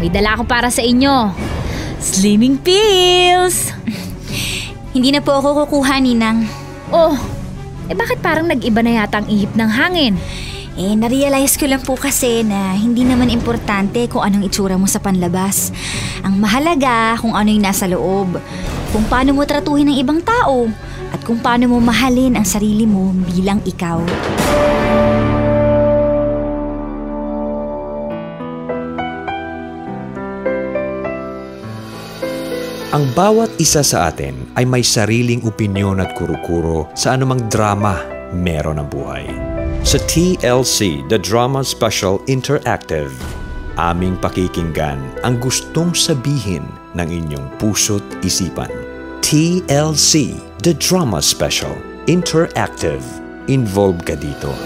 May dala ako para sa inyo. Slimming pills! Hindi na po ako kukuha, Ninang. Oh, bakit parang nag-iba na yata ang ihip ng hangin? Narealize ko lang po kasi na hindi naman importante kung anong itsura mo sa panlabas. Ang mahalaga kung ano yung nasa loob, kung paano mo tratuhin ang ibang tao, at kung paano mo mahalin ang sarili mo bilang ikaw. Ang bawat isa sa atin ay may sariling opinyon at kuro-kuro sa anumang drama meron ang buhay. Sa TLC, The Drama Special Interactive, aming pakikinggan ang gustong sabihin ng inyong puso't isipan. TLC, The Drama Special Interactive. Involved ka dito.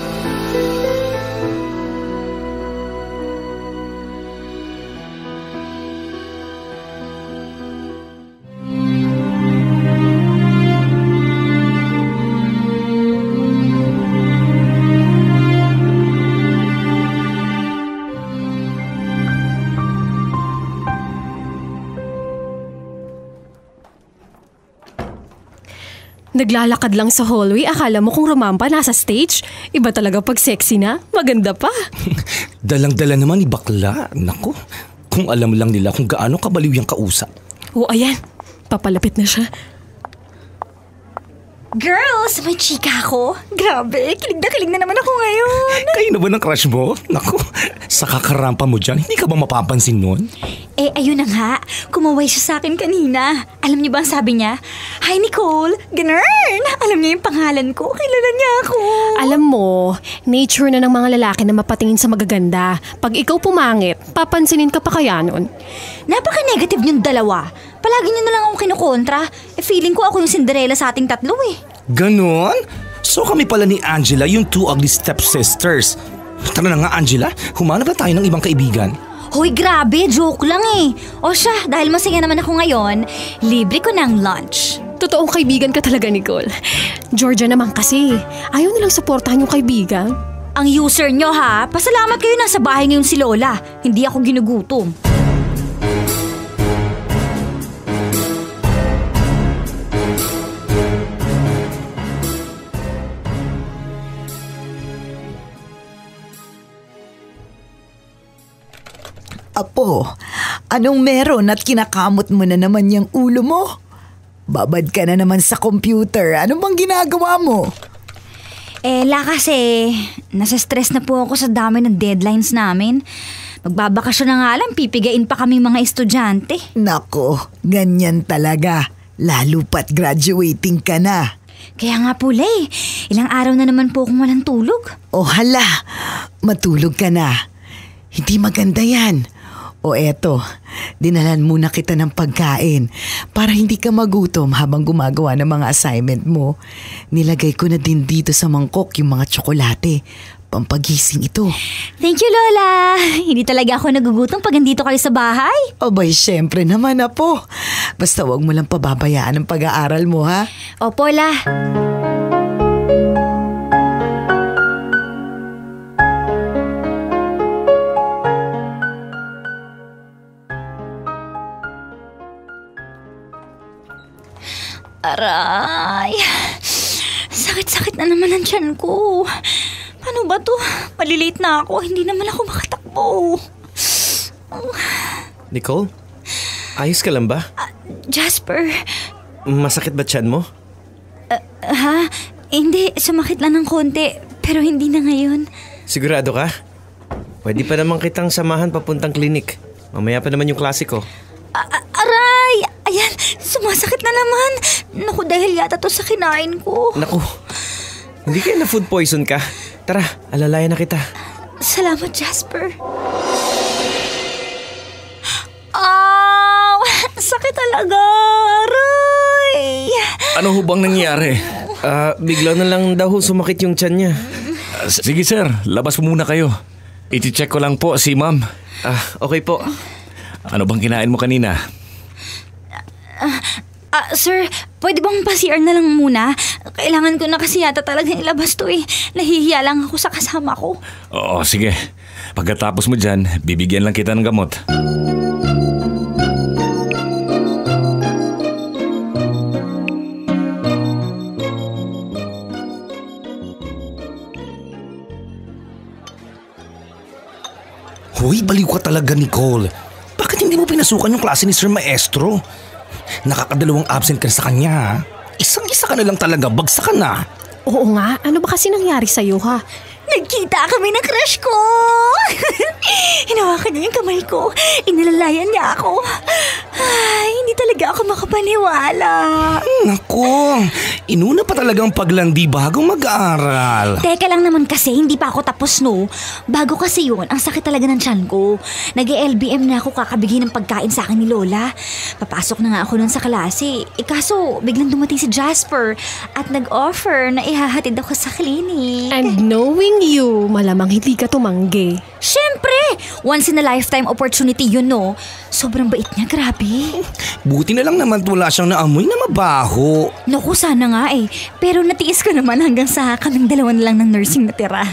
Naglalakad lang sa hallway, akala mo kung rumampa nasa stage. Iba talaga pag sexy na, maganda pa. Dalang-dala naman ni bakla. Naku, kung alam lang nila kung gaano kabaliw yung kausap. O ayan, papalapit na siya. Girls, may chika ako. Grabe, kilig na naman ako ngayon. Kayo na ba ng crush mo? Naku, sa kakarampa mo dyan, hindi ka ba mapapansin nun? Ayun na nga. Kumaway siya sa akin kanina. Alam niyo ba ang sabi niya? Hi, Nicole. Ganern. Alam niya yung pangalan ko. Kilala niya ako. Alam mo, nature na ng mga lalaki na mapatingin sa magaganda. Pag ikaw pumangit, papansinin ka pa kaya nun? Napaka-negative niyong dalawa. Palagi niyo na lang ako kinukontra. Feeling ko ako yung Cinderella sa ating tatlo eh. Ganon? So kami pala ni Angela yung two ugly stepsisters. Tara na nga, Angela. Humanap na tayo ng ibang kaibigan. Hoy, grabe. Joke lang eh. O siya, dahil masaya naman ako ngayon, libre ko ng lunch. Totoong kaibigan ka talaga, Nicole. Georgia naman kasi. Ayaw nilang suportahan yung kaibigan. Ang user nyo ha, pasalamat kayo nasa bahay ngayon si Lola. Hindi ako ginugutom. Apo, anong meron at kinakamot mo na naman yung ulo mo? Babad ka na naman sa computer. Ano bang ginagawa mo? Kasi nasa stress na po ako sa dami ng deadlines namin. Magbabakasyon na nga lang, pipigain pa kaming mga estudyante. Nako, ganyan talaga. Lalo pat graduating ka na. Kaya nga po, Lay, ilang araw na naman po akong walang tulog. O hala, matulog ka na. Hindi maganda yan. O eto, dinalan muna kita ng pagkain para hindi ka magutom habang gumagawa ng mga assignment mo. Nilagay ko na din dito sa mangkok yung mga tsokolate. Pampagising ito. Thank you, Lola. Hindi talaga ako nagugutom pag andito kayo sa bahay. Abay, syempre naman, Apo. Basta wag mo lang pababayaan ang pag-aaral mo, ha? Opo, La. Aray, sakit-sakit na naman ang tiyan ko. Paano ba to? Malilate na ako, hindi naman ako makatakbo. Nicole, ayos ka lang ba? Jasper. Masakit ba tiyan mo? Hindi, sumakit lang ng konti, pero hindi na ngayon. Sigurado ka? Pwede pa naman kitang samahan papuntang klinik. Mamaya pa naman yung klase ko. Aray! Ayan, sumasakit na naman. Naku, dahil yata to sa kinain ko. Naku, hindi kaya na food poison ka? Tara, alalayan na kita. Salamat, Jasper. Sakit talaga. Aray! Ano ho bang nangyari? Bigla na lang daw sumakit yung tiyan niya. Sige sir, labas po muna kayo. Iti-check ko lang po si ma'am. Okay po. Ano bang kinain mo kanina? Sir, pwede bang pa-CR na lang muna? Kailangan ko na kasi yata talagang ilabas to eh. Nahihiya lang ako sa kasama ko. Oo, sige. Pagkatapos mo dyan, bibigyan lang kita ng gamot. Hoy, baliw ka talaga, Nicole. Bakit hindi mo pinasukan yung klase ni Sir Maestro? Nakakadalawang absent ka sa kanya, ha? Isang-isa ka na lang talaga, bagsak ka na. Oo nga, ano ba kasi nangyari sa'yo ha? Nagkita kami ng crush ko! Hinawakan niya yung kamay ko. Inilalayan niya ako. Ay, hindi talaga ako makapaniwala. Naku, inuna pa talagang paglandi bago mag-aaral. Teka lang naman kasi, hindi pa ako tapos no. Bago kasi yun, ang sakit talaga ng tiyan ko. Nag-LBM na ako kakabigay ng pagkain sa akin ni Lola. Papasok na nga ako nun sa klase. Kaso, biglang dumating si Jasper at nag-offer na ihahatid ako sa klinik. And knowing you, malamang hindi ka tumanggi. Siyempre! Once in a lifetime opportunity yun, no? Sobrang bait niya, grabe. Buti na lang naman wala siyang naamoy na mabaho. Naku, sana nga eh. Pero natiis ko naman hanggang sa kaming dalawa na lang ng nursing natira.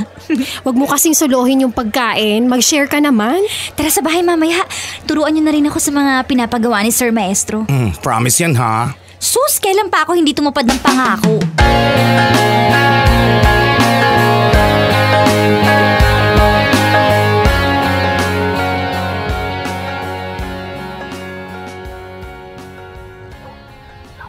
Wag mo kasing suluhin yung pagkain, mag-share ka naman. Tara sa bahay mamaya. Turuan niyo na rin ako sa mga pinapagawa ni Sir Maestro. Promise yan, ha? Sus, kailan pa ako hindi tumupad ng pangako?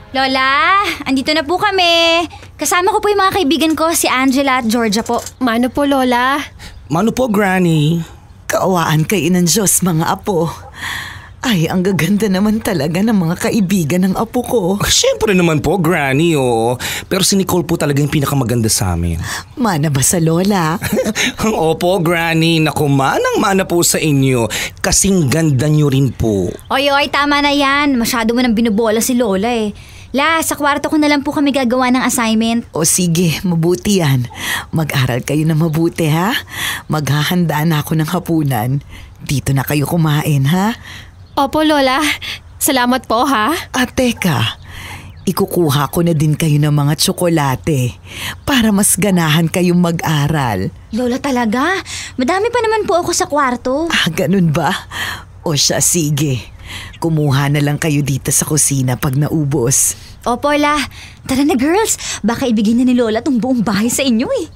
Lola, andito na po kami. Kasama ko po yung mga kaibigan ko, si Angela at Georgia po. Mano po, Lola? Mano po, Granny? Kaawaan kayo ng Diyos, mga apo. Ay, ang gaganda naman talaga ng mga kaibigan ng apo ko. Siyempre naman po, Granny, oo. Pero si Nicole po talaga yung pinakamaganda sa amin. Mana ba sa Lola? Opo, Granny. Naku, manang-mana po sa inyo. Kasing ganda nyo rin po. Oy, tama na yan. Masyado mo nang binubola si Lola eh. La, sa kwarto ko na lang po kami gagawa ng assignment. O sige, mabuti yan. Mag-aral kayo na mabuti, ha? Maghahanda na ako ng hapunan. Dito na kayo kumain, ha? Opo, Lola. Salamat po, ha? At teka, ikukuha ko na din kayo ng mga tsokolate para mas ganahan kayong mag-aral. Lola talaga? Madami pa naman po ako sa kwarto. Ah, ganun ba? O siya, sige. Kumuha na lang kayo dito sa kusina pag naubos. Opo, La. Tara na, girls. Baka ibigay na ni Lola tong buong bahay sa inyo eh.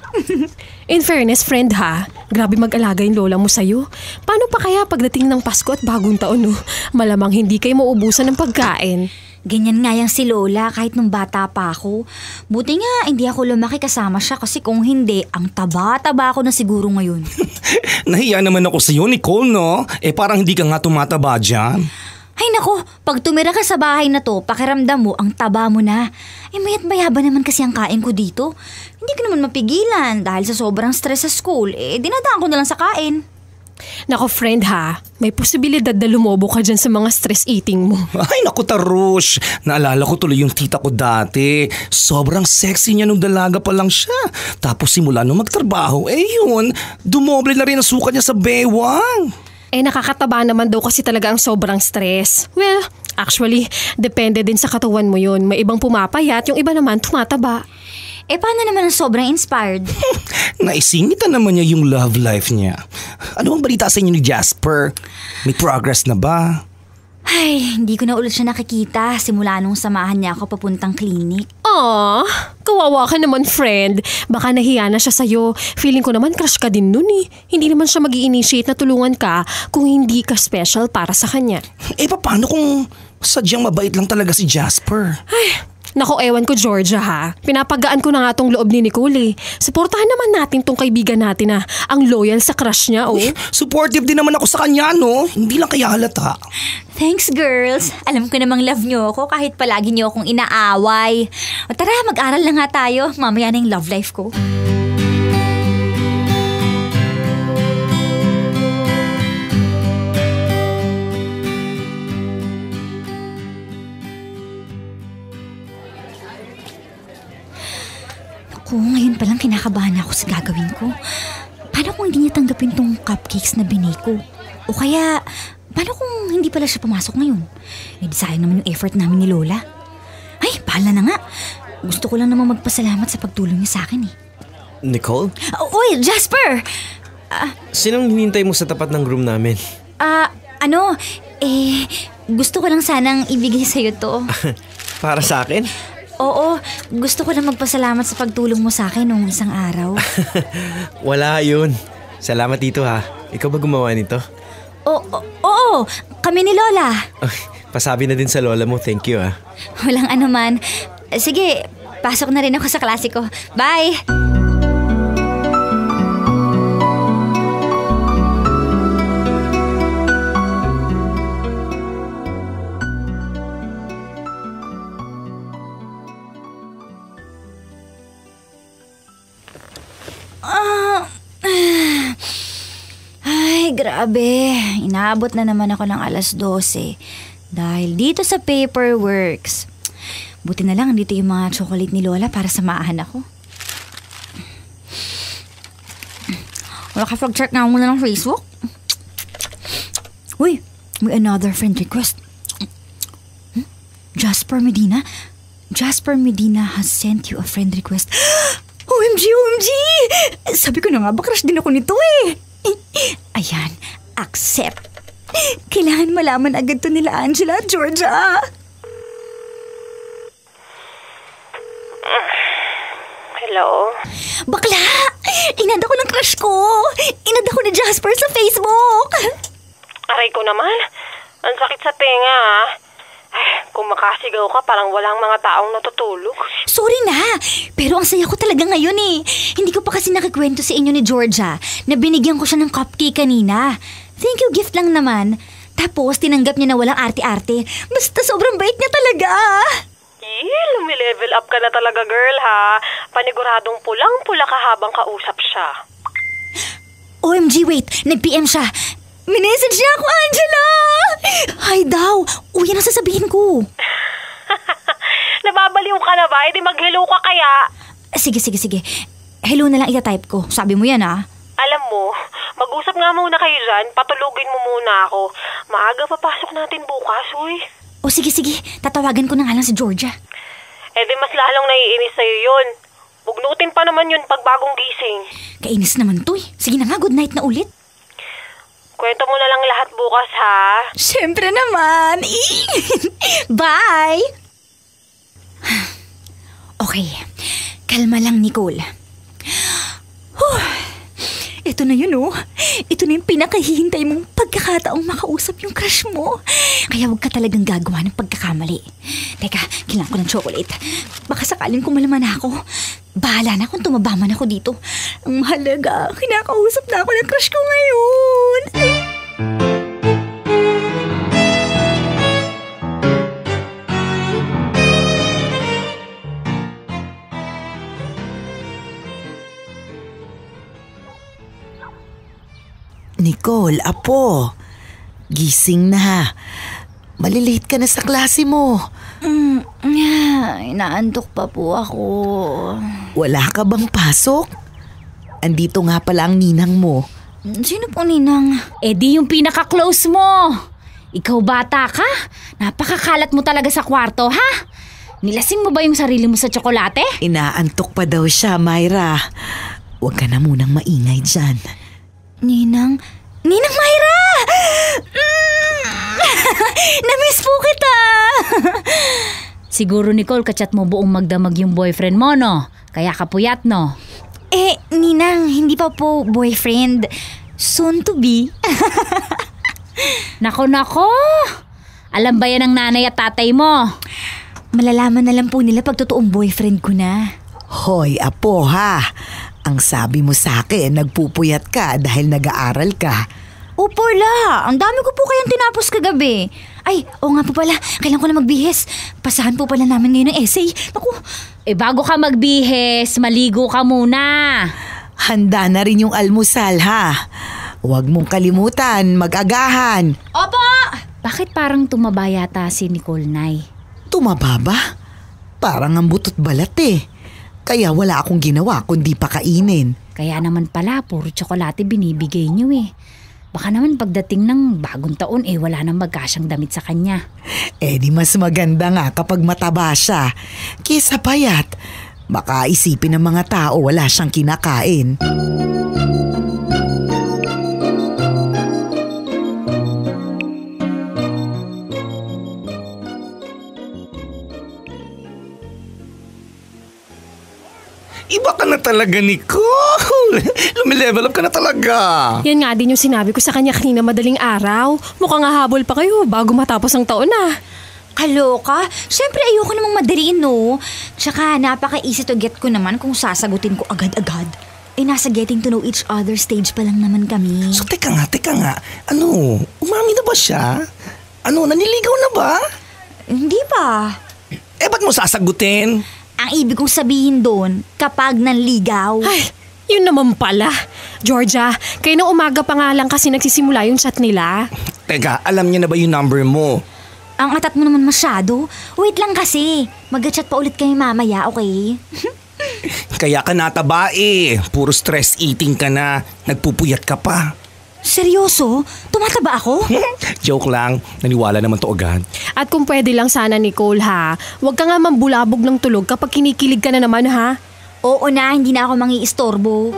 In fairness, friend ha, grabe mag-alaga yung lola mo sa'yo. Paano pa kaya pagdating ng Pasko at bagong taon, no? Malamang hindi kayo maubusan ng pagkain. Ganyan nga yang si Lola kahit nung bata pa ako. Buti nga hindi ako lumaki kasama siya kasi kung hindi, ang taba-taba ako na siguro ngayon. Nahiya naman ako sa iyo, Nicole, no? Parang hindi ka nga tumataba dyan. Ay nako, pag tumira ka sa bahay na to, pakiramdam mo ang taba mo na. Mayat maya ba naman kasi ang kain ko dito? Hindi ko naman mapigilan dahil sa sobrang stress sa school. Dinadaan ko na lang sa kain. Nako friend ha, may posibilidad na lumobo ka dyan sa mga stress eating mo. Ay naku, Tarush. Naalala ko tuloy yung tita ko dati. Sobrang sexy niya nung dalaga pa lang siya. Tapos simula nung magtrabaho, yun, dumoble na rin ang sukat niya sa bewang. Nakakataba naman daw kasi talaga ang sobrang stress. Well, actually, depende din sa katawan mo yun. May ibang pumapayat, yung iba naman tumataba. Paano naman ang sobrang inspired? Naisingitan naman niya yung love life niya. Ano ang balita sa inyo ni Jasper? May progress na ba? Ay, hindi ko na ulit siya nakikita simula nung samahan niya ako papuntang klinik. Aww, kawawa ka naman friend. Baka nahiya na siya sa'yo. Feeling ko naman crush ka din nun eh. Hindi naman siya mag-i-initiate na tulungan ka kung hindi ka special para sa kanya. Paano kung sadyang mabait lang talaga si Jasper? Ay, naku, ewan ko Georgia ha. Pinapagaan ko na nga tong loob ni Nicole eh. Suportahan naman natin tong kaibigan natin na ang loyal sa crush niya oh. Supportive din naman ako sa kanya no. Hindi lang kaya halata. Thanks girls. Alam ko namang love niyo ako kahit palagi niyo akong inaaway. O tara, mag-aral na nga tayo. Mamaya na yung love life ko. Ngayon palang kinakabahan ako sa gagawin ko. Paano kung hindi niya tanggapin tong cupcakes na binake ko? O kaya, paano kung hindi pala siya pumasok ngayon? Sayang naman yung effort namin ni Lola. Ay, bahala na nga. Gusto ko lang naman magpasalamat sa pagtulong niya sa akin eh. Nicole? Oy, Jasper! Sinong hinintay mo sa tapat ng room namin? Gusto ko lang sanang ibigay sa'yo to. Para sa akin? Oo, gusto ko lang magpasalamat sa pagtulong mo sa akin nung isang araw. Wala yun. Salamat dito ha. ikaw ba gumawa nito? Oo, kami ni Lola. Pasabi na din sa lola mo, thank you ah. Walang anuman. Sige, pasok na rin ako sa klase ko. Bye! Ay, grabe. Inaabot na naman ako ng alas 12. Dahil dito sa Paperworks. Buti na lang dito yung mga chocolate ni Lola para samahan ako. Nakapag-check nga muna ng Facebook. Uy, may another friend request. Jasper Medina? Jasper Medina has sent you a friend request. OMG! Sabi ko na nga ba crush din ako nito eh. Ayan, accept. Kailangan malaman agad to nila Angela at Georgia. Hello? Bakla! Inad ako ng crush ko. Inad ako ni Jasper sa Facebook. Aray ko naman. Ang sakit sa tenga ha. Kung makasigaw ka, parang walang mga taong natutulog. Sorry na, pero ang saya ko talaga ngayon eh. Hindi ko pa kasi nakikwento sa inyo ni Georgia na binigyan ko siya ng cupcake kanina. Thank you gift lang naman. Tapos tinanggap niya na walang arte-arte. Basta sobrang bait niya talaga. Lumilevel up ka na talaga girl ha. Paniguradong pulang-pula ka habang kausap siya. OMG, wait, nag-PM siya. Minessage niya ako, Angela! Hi daw, uyan ang sasabihin ko. Nababaliw ka na ba? E di mag-hello ka kaya? Sige. Hello na lang itatype ko. Sabi mo yan ah. Alam mo, mag-usap nga muna kayo dyan. Patulugin mo muna ako. Maaga papasok natin bukas, uy. O sige, tatawagan ko na nga lang si Georgia. Eh di mas lalong naiinis sa'yo yun. Bugnutin pa naman yun pag bagong gising. Kainis naman to eh. Sige na nga, good night na ulit. Kwento mo na lang lahat bukas ha. Siyempre naman. Bye! Okay, kalma lang Nicole. Ito na yun oh. Ito na yung pinakahihintay mong pagkakataong makausap yung crush mo. Kaya huwag ka talagang gagawa ng pagkakamali. Teka, kailangan ko ng chocolate. Baka sakaling kumalaman ako. Bahala na kung tumabaman ako dito. Ang mahalaga, kinakausap na ako ng crush ko ngayon. Nicole, apo. Gising na. Malilate ka na sa klase mo. Inaantok pa po ako. Wala ka bang pasok? Andito nga pala ang ninang mo. Sino po ninang? Eh di yung pinaka-close mo. Ikaw bata ka? Napakakalat mo talaga sa kwarto, ha? Nilasing mo ba yung sarili mo sa tsokolate? Inaantok pa daw siya, Myra. Huwag ka na munang maingay dyan. Ninang Myra! Namiss po kita! Siguro Nicole, kachat mo buong magdamag yung boyfriend mo, no? Kaya kapuyat, no? Ninang, hindi pa po boyfriend. Soon to be. Nako! Alam ba yan ng nanay at tatay mo? Malalaman na lang po nila pag totoong boyfriend ko na. Hoy, apo ha. Ang sabi mo sa akin, nagpupuyat ka dahil nag-aaral ka. Opo la, ang dami ko po kayang tinapos kagabi. Ay, oo nga po pala, kailan ko na magbihis. Pasahan po pala namin ngayon ng essay. Naku. Bago ka magbihis, maligo ka muna. Handa na rin yung almusal ha. Huwag mong kalimutan, mag-agahan. Opo! Bakit parang tumaba yata si Nicole, Nay? Tumaba ba? Parang ang butot balat eh. Kaya wala akong ginawa kundi pakainin. Kaya naman pala, puro tsokolate binibigay niyo eh. Baka naman pagdating ng bagong taon wala nang magkasyang damit sa kanya. Di mas maganda nga kapag mataba siya. Kesa payat. Baka isipin ng mga tao wala siyang kinakain. Iba ka na talaga, Nicole. Lumilevel up ka na talaga. Yan nga din yung sinabi ko sa kanya kanina madaling araw. Mukhang hahabol pa kayo bago matapos ang taon na. Kaloka? Siyempre ayoko namang madaliin, no? Tsaka napaka-easy to get ko naman kung sasagutin ko agad-agad. Nasa getting to know each other stage pa lang naman kami. So teka nga. Umami na ba siya? Naniligaw na ba? Hindi pa. Ba't mo sasagutin? Ang ibig kong sabihin doon, kapag nanligaw. Ay, yun naman pala. Georgia, kayo nung umaga pa nga lang kasi nagsisimula yung chat nila. Teka, alam niya na ba yung number mo? Ang atat mo naman masyado. Wait lang kasi. Mag-chat pa ulit kayo mamaya, okay? Kaya ka nataba Puro stress eating ka na. Nagpupuyat ka pa. Seryoso? Tumataba ako? Joke lang. Naniwala naman to agad. At kung pwede lang sana, Nicole, ha? Huwag ka nga mambulabog ng tulog kapag kinikilig ka na naman, ha? Oo na, hindi na ako mangi-istorbo.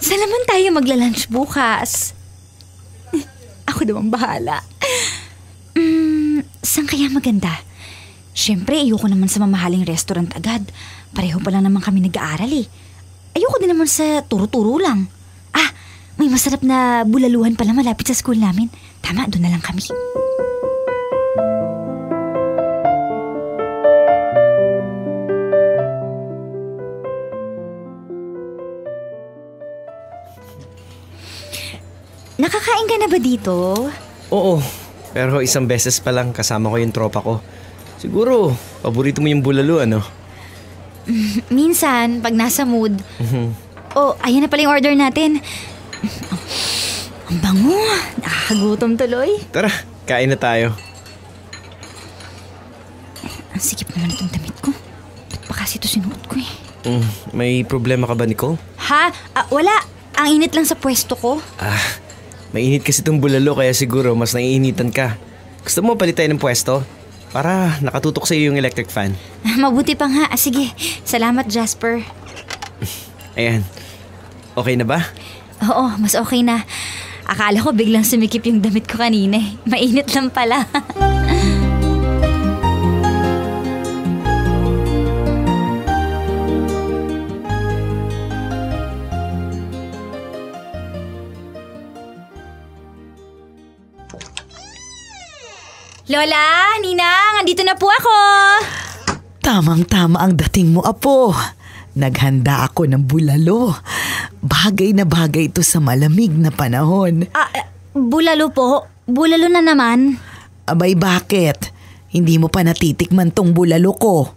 Saan naman tayo magla-lunch bukas? Ako naman bahala. Saan kaya maganda? Siyempre, ayoko naman sa mamahaling restaurant agad. Pareho pa lang naman kami nag-aaral Ayoko din naman sa turo-turo lang. May masarap na bulaluhan pala malapit sa school namin. Tama, doon na lang kami. Nakakain ka na ba dito? Oo, pero isang beses pa lang kasama ko yung tropa ko. Siguro, paborito mo yung bulalo, ano? Minsan, pag nasa mood. Ayan na pala yung order natin. Ang bango. Nakakagutom tuloy. Tara, kain na tayo. Ang sikip naman itong damit ko. Ba't pa kasi ito sinuot ko May problema ka ba, Nicole? Ha? Wala. Ang init lang sa pwesto ko. Mainit kasi itong bulalo kaya siguro mas naiinitan ka. Gusto mo palit tayo ng pwesto? Para nakatutok sa iyo yung electric fan. Mabuti pa nga. Sige, salamat Jasper. Ayan. Okay na ba? Oo, mas okay na. Akala ko biglang sumikip yung damit ko kanina. Mainit lang pala. Lola, Ninang, andito na po ako. Tamang-tama ang dating mo, Apo. Naghanda ako ng bulalo. Bagay na bagay ito sa malamig na panahon. Bulalo po? Bulalo na naman? Abay, bakit? Hindi mo pa natitikman tong bulalo ko.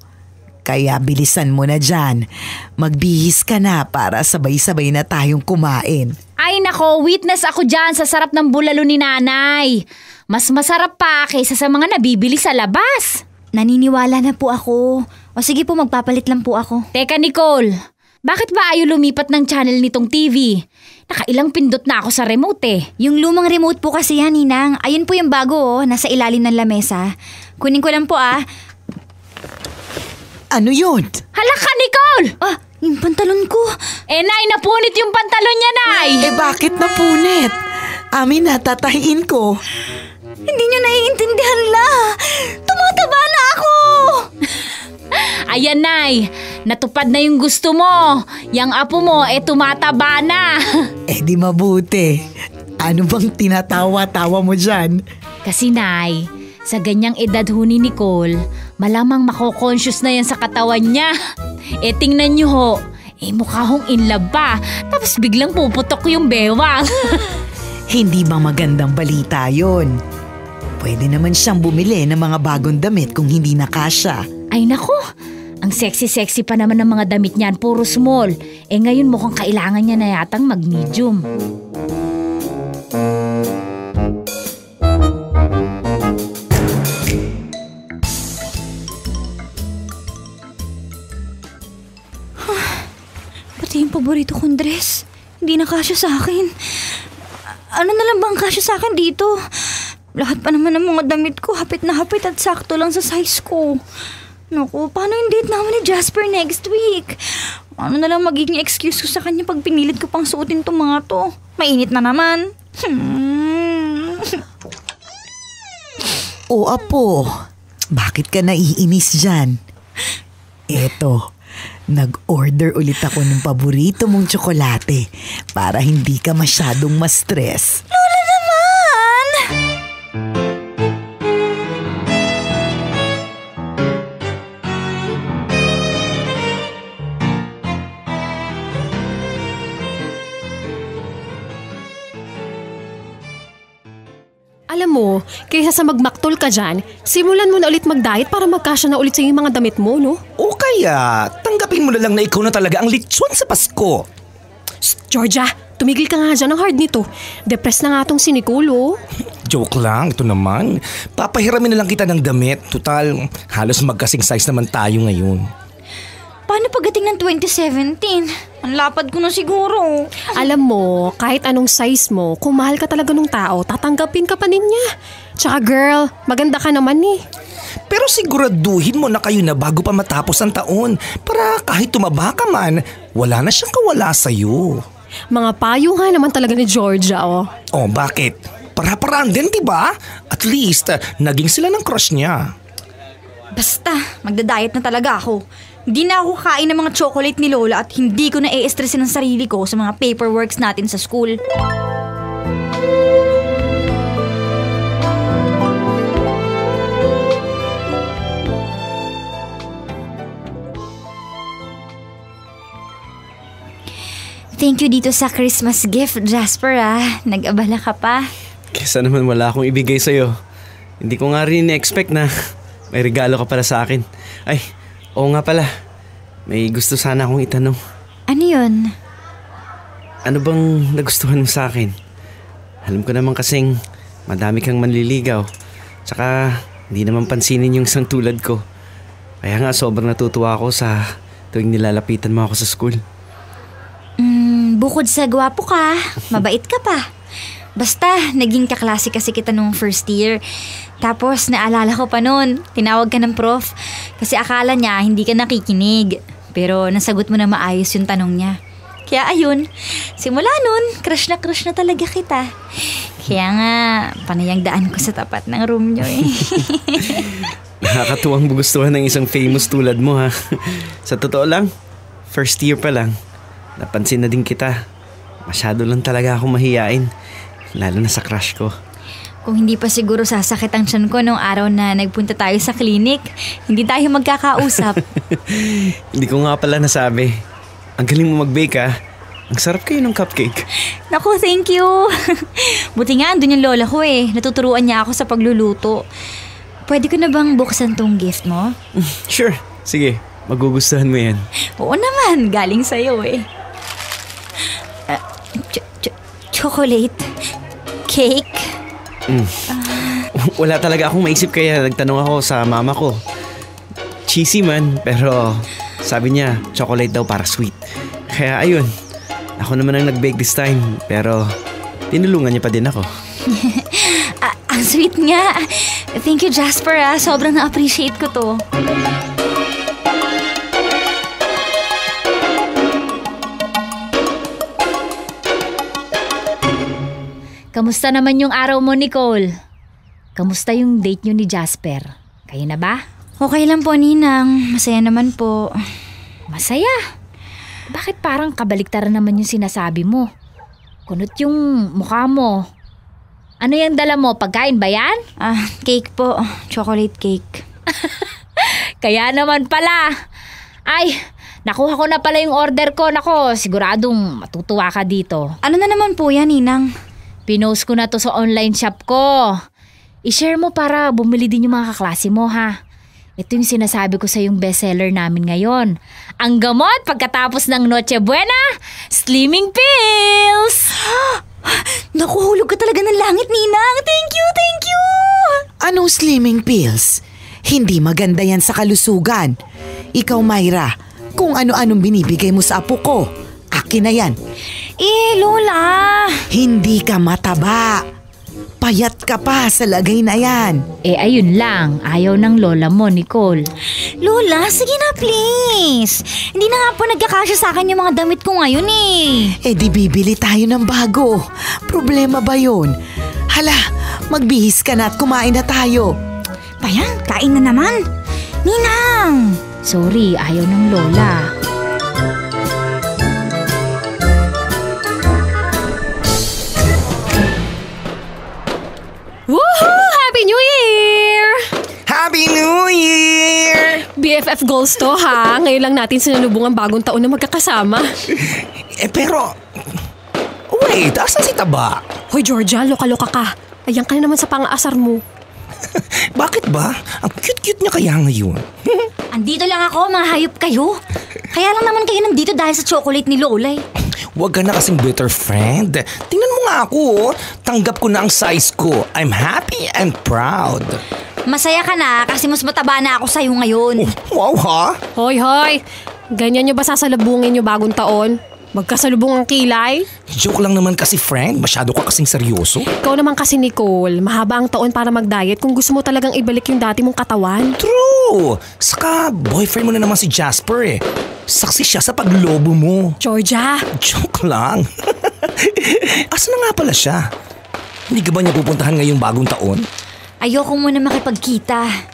Kaya bilisan mo na dyan. Magbihis ka na para sabay-sabay na tayong kumain. Ay nako, witness ako dyan sa sarap ng bulalo ni nanay. Mas masarap pa kaysa sa mga nabibili sa labas. Naniniwala na po ako. O sige po, magpapalit lang po ako. Teka Nicole, bakit ba ayaw lumipat ng channel nitong TV? Nakailang pindot na ako sa remote Yung lumang remote po kasi yan, Ninang. Ayun po yung bago, nasa ilalim ng lamesa. Kunin ko lang po Ano yun? Hala ka Nicole! Yung pantalon ko. Nay, napunit yung pantalon niya, Nay! Bakit napunit? Amin na, tatahiin ko. Hindi niyo naiintindihan la. Tumataba na ako. Ayan, Nay. Natupad na yung gusto mo. Yang apo mo, tumataba na. Di mabuti. Ano bang tinatawa-tawa mo dyan? Kasi, Nay, sa ganyang edad ho ni Nicole, malamang mako-conscious na yan sa katawan niya. Tingnan niyo ho. Mukha hong in love pa. Tapos biglang puputok yung bewang. Hindi ba magandang balita yon? Pwede naman siyang bumili ng mga bagong damit kung hindi na kasya. Ay nako, ang sexy-sexy pa naman ng mga damit niyan, puro small. Ngayon mukhang kailangan niya na yatang mag-medium. Pati yung paborito kong dress, hindi na kasya sa akin. Ano na lang bang kasya sa akin dito? Lahat pa naman ng mga damit ko, hapit na hapit at sakto lang sa size ko. Naku, paano yung date namin ni Jasper next week? Ano na lang magiging excuse ko sa kanya pag pinilit ko pang suotin tong mga to? Mainit na naman. O apo, bakit ka naiinis dyan? Eto, nag-order ulit ako ng paborito mong tsokolate para hindi ka masyadong ma-stress. Lola naman! Alam mo, kaysa sa magmaktol ka dyan, simulan mo na ulit mag-diet para magkasya na ulit sa yung mga damit mo, no? O kaya, tanggapin mo na lang na ikaw na talaga ang lechon sa Pasko. Georgia, tumigil ka nga dyan, ang hard nito. Depressed na nga tong si Nicole, oh. Joke lang, ito naman. Papahiramin na lang kita ng damit. Total, halos magkasing size naman tayo ngayon. Paano pagdating ng 2017? Ang lapad ko na siguro. Alam mo, kahit anong size mo, kung mahal ka talaga ng tao, tatanggapin ka pa niya. Tsaka girl, maganda ka naman eh. Pero siguraduhin mo na kayo na bago pa matapos ang taon para kahit tumaba ka man, wala na siyang kawala sa'yo. Mga payo nga naman talaga ni Georgia, oh. Oh, bakit? Para-paraan din, diba? At least, naging sila ng crush niya. Basta, magda-diet na talaga ako. Hindi na ako kain ng mga chocolate ni Lola at hindi ko na i-stressin ang sarili ko sa mga paperworks natin sa school. Thank you dito sa Christmas gift, Jasper ah. Nag-abala ka pa. Kesa naman wala akong ibigay sa'yo. Hindi ko nga rin na-expect na may regalo ka pala sa akin. Ay, oo nga pala. May gusto sana akong itanong. Ano yun? Ano bang nagustuhan mo sa akin? Alam ko naman kasing madami kang manliligaw. Tsaka hindi naman pansinin yung isang tulad ko. Kaya nga sobrang natutuwa ako sa tuwing nilalapitan mo ako sa school. Bukod sa gwapo ka, mabait ka pa. Basta, naging kaklase kasi kita nung first year. Tapos, naalala ko pa noon, tinawag ka ng prof. Kasi akala niya hindi ka nakikinig. Pero nasagot mo na maayos yung tanong niya. Kaya ayun, simula nun, crush na talaga kita. Kaya nga, panayang daan ko sa tapat ng room niyo eh. Nakakatuwang gustuhan ng isang famous tulad mo ha. Sa totoo lang, first year pa lang, napansin na din kita. Masyado lang talaga akong mahiyain. Lalo na sa crush ko. Kung hindi pa siguro sasakit ang tiyan ko nung araw na nagpunta tayo sa klinik, hindi tayo magkakausap. Hindi ko nga pala nasabi. Ang galing mo mag-bake ha. Ang sarap kayo ng cupcake. Naku, thank you. Buti nga, andun yung lola ko eh. Natuturuan niya ako sa pagluluto. Pwede ko na bang buksan tong gift mo? Sure, sige. Magugustuhan mo yan. Oo naman, galing sa'yo eh. Chocolate cake. Wala talaga akong maisip kaya nagtanong ako sa mama ko. Cheesy man, pero sabi niya chocolate daw para sweet. Kaya ayun, ako naman ang nag-bake this time, pero tinulungan niya pa din ako. Ang sweet nga. Thank you, Jasper ah. Sobrang na-appreciate ko to. Kamusta naman yung araw mo, Nicole? Kamusta yung date nyo ni Jasper? Kayo na ba? Okay lang po, Ninang. Masaya naman po. Masaya? Bakit parang kabaliktaran naman yung sinasabi mo? Kunot yung mukha mo. Ano yung dala mo? Pagkain ba yan? Cake po. Chocolate cake. Kaya naman pala. Ay, nakuha ko na pala yung order ko. Nako, siguradong matutuwa ka dito. Ano na naman po yan, Ninang? Pinost ko na to sa online shop ko. I-share mo para bumili din yung mga kaklase mo ha. Ito yung sinasabi ko sa yung bestseller namin ngayon. Ang gamot pagkatapos ng Noche Buena, Slimming Pills! Nakuhulog ka talaga ng langit, Ninang. Thank you, thank you! Anong slimming pills? Hindi maganda yan sa kalusugan. Ikaw, Myra, kung ano-anong binibigay mo sa apo ko, akin na yan. Lola! Hindi ka mataba. Papayat ka pa sa lagay na yan. Ayun lang, ayaw ng lola mo, Nicole. Lola, sige na please. Hindi na nga po nagkakasya sa akin yung mga damit ko ngayon eh. Di bibili tayo ng bago. Problema ba yun? Hala, magbihis ka na at kumain na tayo. Bayan, kain na naman. Ninang! Sorry, ayaw ng lola. Woohoo! Happy New Year! Happy New Year! BFF goals to ha. Ngayon lang natin sinalubong ang bagong taon na magkakasama. Pero... Wait, asan si Taba? Hoy Georgia, loka-loka ka. Ayan ka na naman sa pang-aasar mo. Bakit ba? Ang cute-cute niya kaya ngayon. Andito lang ako, mga hayop kayo. Kaya lang naman kayo nandito dahil sa chocolate ni Lola eh. Huwag ka na kasing bitter friend. Tingnan mo nga ako, oh. Tanggap ko na ang size ko. I'm happy and proud. Masaya ka na kasi mas mataba na ako sa'yo ngayon. Wow ha? Hoy! Ganyan nyo ba sasalubungin nyo bagong taon? Magkasalubong ang kilay? Joke lang naman kasi friend. Masyado ka kasing seryoso. Ikaw naman kasi Nicole, mahaba ang taon para mag-diet kung gusto mo talagang ibalik yung dati mong katawan. True! Saka boyfriend mo na naman si Jasper eh. Saksi siya sa paglobo mo. Georgia! Joke lang. Asa na nga pala siya? Hindi ka ba niya pupuntahan ngayong bagong taon? Ayoko muna makipagkita.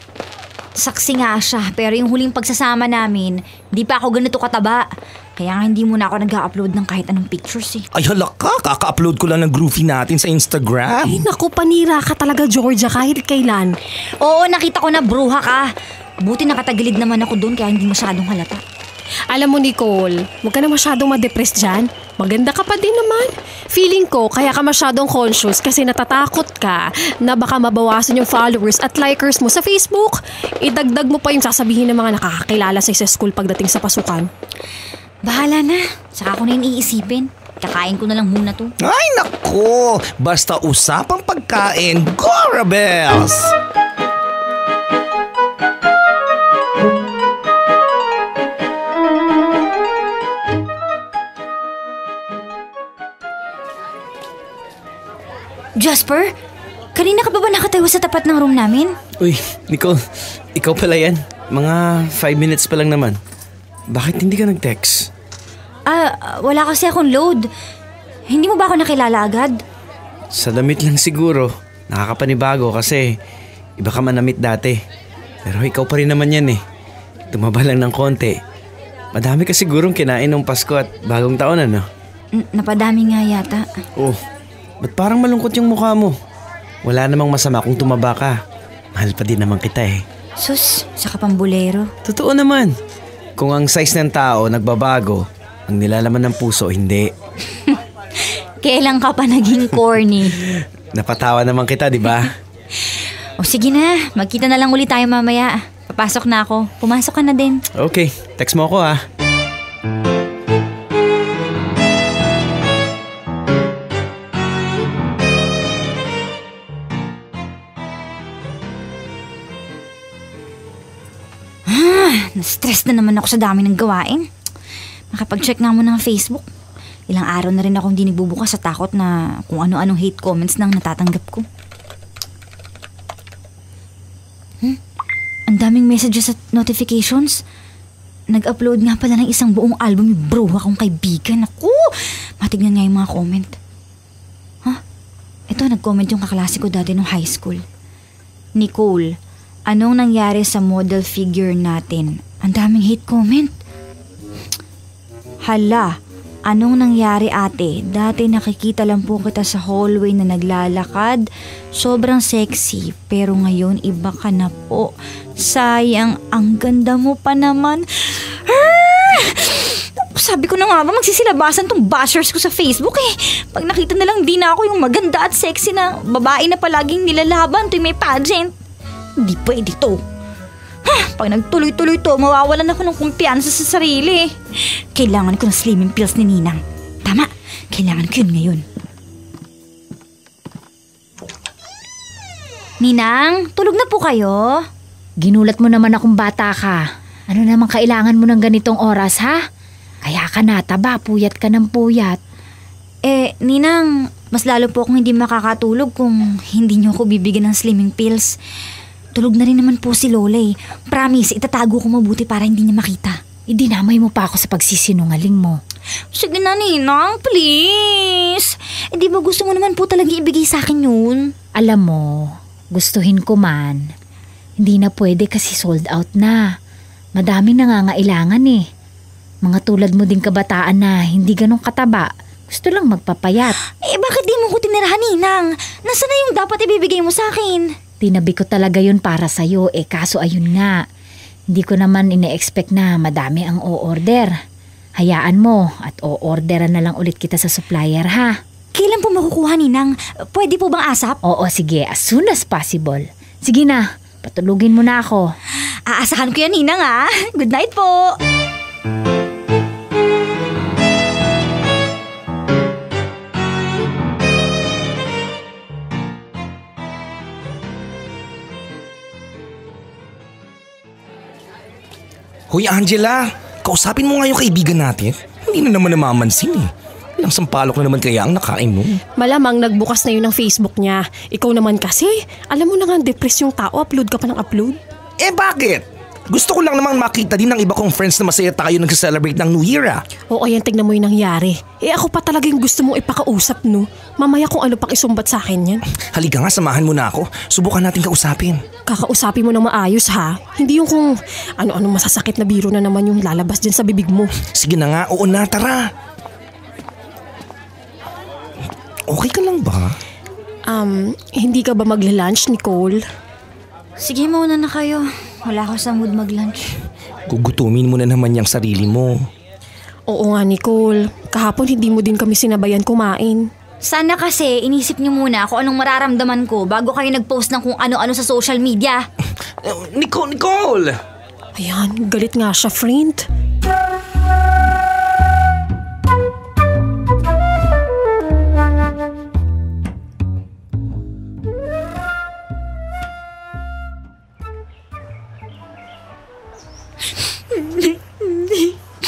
Saksi nga siya, pero yung huling pagsasama namin, di pa ako ganito kataba. Kaya nga hindi muna ako nag-upload ng kahit anong pictures eh. Ay hala ka, kaka-upload ko lang ng groovy natin sa Instagram. Ay naku, panira ka talaga Georgia kahit kailan. Oo, nakita ko na bruha ka. Buti nakatagilid naman ako doon kaya hindi masyadong halata. Alam mo Nicole, huwag ka na masyadong ma-depress dyan. Maganda ka pa din naman. Feeling ko kaya ka masyadong conscious kasi natatakot ka na baka mabawasan yung followers at likers mo sa Facebook. Idagdag mo pa yung sasabihin ng mga nakakakilala sa school pagdating sa pasukan. Bahala na. Saka ko na yung iisipin. Kakain ko na lang muna to. Ay nako, basta usapang pagkain, go Rebels! Jasper, kanina ka ba nakatayo sa tapat ng room namin? Uy, Nicole, ikaw pala yan. Mga 5 minutes pa lang naman. Bakit hindi ka nag-text? Wala kasi akong load. Hindi mo ba ako nakilala agad? Sa damit lang siguro. Nakakapanibago kasi iba ka manamit dati. Pero ikaw pa rin naman yan eh. Tumaba lang ng konti. Madami ka sigurong kinain ng Pasko at bagong taon ano? Napadami nga yata. Oh, ba't parang malungkot yung mukha mo? Wala namang masama kung tumaba ka. Mahal pa din naman kita eh. Sus, sa kapambulero. Totoo naman. Kung ang size ng tao nagbabago, ang nilalaman ng puso hindi. Kailan ka pa naging corny? Napatawa naman kita, di ba? O sige na, magkita na lang ulit tayo mamaya. Papasok na ako. Pumasok ka na din. Okay, text mo ako ha. Na-stress na naman ako sa dami ng gawain. Makapag-check nga muna ng Facebook. Ilang araw na rin ako hindi nagbubukas sa takot na kung ano-anong hate comments nang natatanggap ko. Ang daming messages at notifications. Nag-upload nga pala ng isang buong album yung bro akong kaibigan. Naku! Matignan nga yung mga comment. Ito, nag-comment yung kaklase ko dati nung high school. Nicole, anong nangyari sa model figure natin? Ang daming hate comment. Hala, anong nangyari ate? Dati nakikita lang po kita sa hallway na naglalakad. Sobrang sexy, pero ngayon iba ka na po. Sayang, ang ganda mo pa naman. Sabi ko na nga ba magsisilabasan tong bashers ko sa Facebook eh. Pag nakita na lang din ako yung maganda at sexy na babae na palaging nilalaban tuwing may pageant. Hindi pwede to. Pag nagtuloy-tuloy to, mawawalan ako ng kumpiyansa sa sarili. Kailangan ko ng slimming pills ni Ninang. Tama, kailangan ko yun ngayon. Ninang, tulog na po kayo? Ginulat mo naman akong bata ka. Ano naman kailangan mo ng ganitong oras ha? Kaya ka nataba, puyat ka ng puyat. Ninang, Mas lalo po akong hindi makakatulog kung hindi niyo ako bibigyan ng slimming pills. Tulog na rin naman po si Lola eh. Promise, itatago ko mabuti para hindi niya makita. Dinamay mo pa ako sa pagsisinungaling mo. Sige na, Ninang, please. Di ba gusto mo naman po talaga ibigay sa akin yun? Alam mo, gustuhin ko man. Hindi na pwede kasi sold out na. Madami nangangailangan eh. Mga tulad mo din kabataan na hindi ganun kataba. Gusto lang magpapayat. Bakit di mo ko tinirahan, Ninang? Nasaan na yung dapat ibibigay mo sa akin? Tinabi ko talaga yun para sa'yo kaso ayun nga. Hindi ko naman ine-expect na madami ang o-order. Hayaan mo at o-orderan na lang ulit kita sa supplier ha. Kailan po makukuha, Ninang? Pwede po bang asap? Oo sige, as soon as possible. Sige na, patulugin mo na ako. Aasahan ko yan, Ninang ha. Good night po. Hoy Angela, kausapin mo nga yung kaibigan natin. Hindi na naman namamansin eh. Ilang sampalok na naman kaya ang nakain mo. Malamang nagbukas na yun ng Facebook niya. Ikaw naman kasi, alam mo na nga depressed yung tao, upload ka pa ng upload. Bakit? Gusto ko lang naman makita din ng iba kong friends na masaya tayo nag-celebrate ng New Year ah. Oo, yan, tignan mo yung nangyari. Ako pa talaga yung gusto mong ipakausap, no? Mamaya kung ano pang isumbat sa akin yan. Halika nga, samahan mo na ako. Subukan natin kausapin. Kakausapin mo ng maayos ha. Hindi yung kung ano-ano masasakit na biro na naman yung lalabas dyan sa bibig mo. Sige na nga, oo na, tara. Okay ka lang ba? Hindi ka ba magla-lunch, Nicole? Sige, mauna na kayo. Wala ako sa mood mag-lunch. Gugutumin mo na naman yung sarili mo. Oo nga, Nicole. Kahapon hindi mo din kami sinabayan kumain. Sana kasi inisip niyo muna kung anong mararamdaman ko bago kayo nag-post ng kung ano-ano sa social media. Nicole! Ayan, galit nga siya, friend.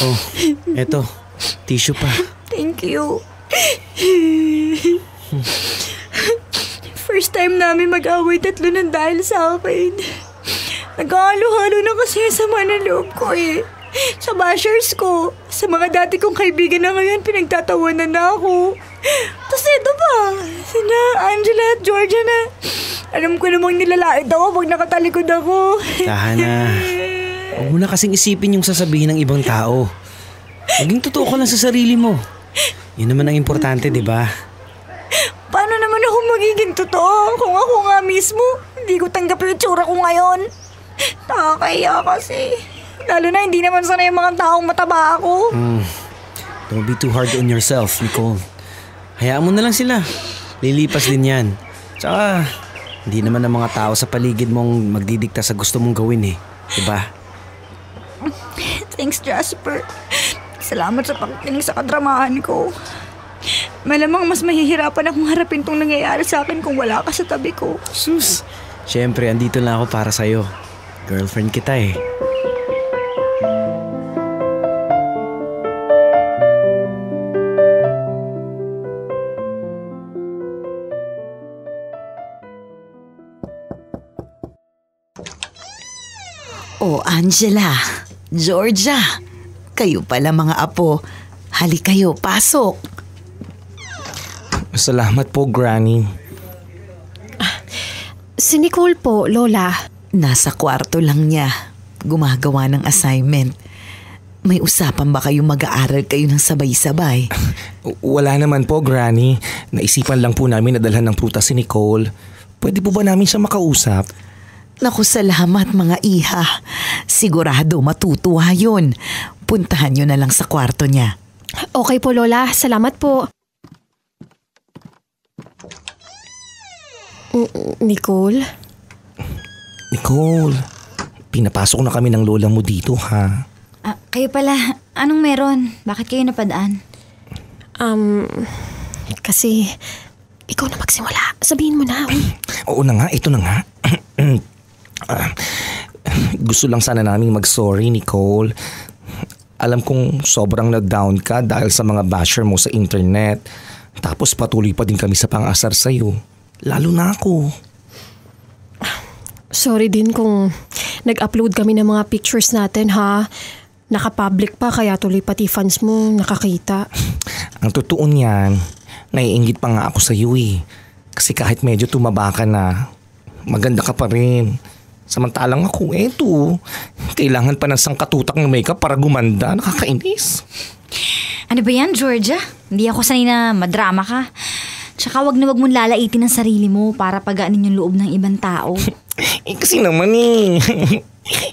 Oh, eto. Tissue pa. Thank you. First time namin mag-away, tatlo nang dahil sa akin. Nag-halo-halo na kasi sa mga loob ko eh. Sa bashers ko, sa mga dati kong kaibigan na ngayon, pinagtatawanan na ako. Tapos ito pa, sina Angela at Georgia na. Alam ko namang nilalait ako pag nakatalikod ako. Tahan na. Huwag mo na kasing isipin yung sasabihin ng ibang tao. Maging totoo ka lang sa sarili mo. Yun naman ang importante, di ba? Paano naman ako magiging totoo kung ako nga mismo hindi ko tanggap yung itsura ko ngayon? Nakakaya kasi. Lalo na hindi naman sanay yung mga taong mataba ako. Don't be too hard on yourself, Nicole. Hayaan mo na lang sila. Lilipas din yan. Tsaka, hindi naman ang mga tao sa paligid mong magdidikta sa gusto mong gawin eh. Diba? Thanks, Jasper. Salamat sa pagkinig sa kadramahan ko. Malamang mas mahihirapan akong harapin tong nangyayari sa akin kung wala ka sa tabi ko. Sus! Siyempre, andito lang ako para sa'yo. Girlfriend kita eh. Oh, Angela, Georgia, kayo pala mga apo. Halik kayo, pasok. Salamat po, Granny. Si Nicole po, Lola. Nasa kwarto lang niya. Gumagawa ng assignment. May usapan ba kayo mag-aaral kayo ng sabay-sabay? Wala naman po, Granny. Naisipan lang po namin na dalhan ng prutas si Nicole. Pwede po ba namin siya makausap? Naku, salamat mga iha. Sigurado matutuwa yun. Puntahan nyo na lang sa kwarto niya. Okay po, Lola. Salamat po. Nicole? Nicole, pinapasok na kami ng lola mo dito, ha? Kayo pala, anong meron? Bakit kayo napadaan? Kasi ikaw na magsimula. Sabihin mo na. Oo na nga, ito na nga. Gusto lang sana naming mag-sorry, Nicole. Alam kong sobrang na-down ka dahil sa mga basher mo sa internet. Tapos patuloy pa din kami sa pang-asar sa'yo. Lalo na ako. Sorry din kung nag-upload kami ng mga pictures natin ha. Naka-public pa kaya tuloy pati fans mo nakakita. Ang totoo niyan, naiinggit pa nga ako sa'yo eh. Kasi kahit medyo tumaba ka na, maganda ka pa rin. Samantalang ako, eto, kailangan pa ng sangkatutak ng makeup para gumanda. Nakakainis. Ano ba yan, Georgia? Hindi ako sanay na madrama ka. Tsaka wag na wag mong lalaitin ang sarili mo para pagaanin yung loob ng ibang tao. Kasi naman eh,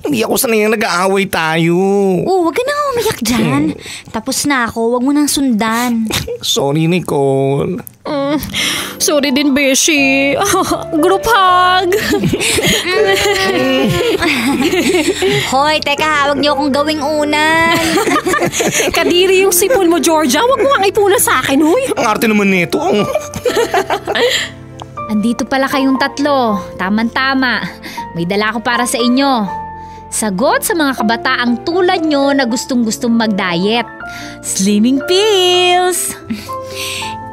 hindi ako sanay na nag-aaway tayo. Oh, wag ka na umiyak dyan. Tapos na ako, wag mo nang sundan. Sorry, Nicole. Sorry din, Beshi. Group hug. Hoy, teka, wag niyo akong gawing unan. Kadiri yung sipon mo, Georgia. Wag mo nga ipunan sa akin, huy. Ang arte naman nito. Andito pala kayong tatlo. Tama-tama. May dala ko para sa inyo. Sagot sa mga kabataang tulad nyo na gustong-gustong mag-diet. Slimming pills!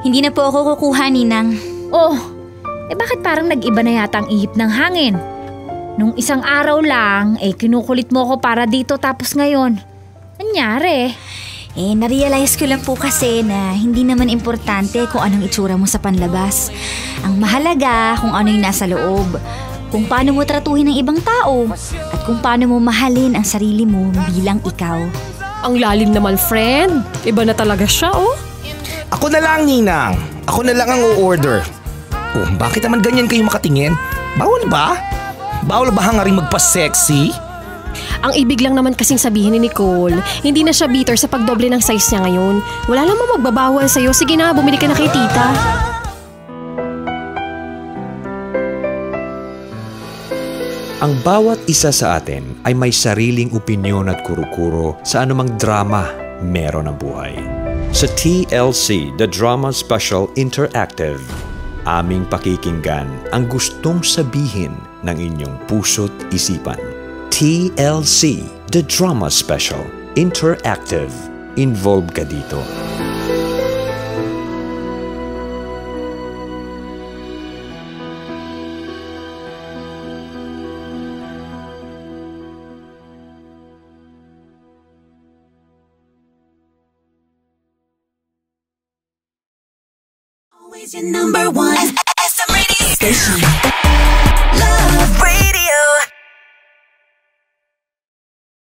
Hindi na po ako kukuha, Ninang. Oh, bakit parang nag-iba na yata ang ihip ng hangin? Nung isang araw lang, kinukulit mo ko para dito tapos ngayon. Anyari? Narealize ko lang po kasi na hindi naman importante kung anong itsura mo sa panlabas. Ang mahalaga kung ano yung nasa loob, kung paano mo tratuhin ang ibang tao, at kung paano mo mahalin ang sarili mo bilang ikaw. Ang lalim naman, friend. Iba na talaga siya, oh. Ako na lang, Ninang. Ako na lang ang o-order. Oh, bakit naman ganyan kayo makatingin? Bawal ba? Bawal ba hangaring magpa-sexy? Ang ibig lang naman kasing sabihin ni Nicole, hindi na siya bitter sa pagdoble ng size niya ngayon. Wala namang magbabawal sa'yo. Sige na, bumili ka na kay tita. Ang bawat isa sa atin ay may sariling opinyon at kuro-kuro sa anumang drama meron ang buhay. Sa TLC, The Drama Special Interactive, aming pakikinggan ang gustong sabihin ng inyong puso't isipan. TLC, The Drama Special Interactive. Involved ka dito. Always your number one SM radio station. Love Radio.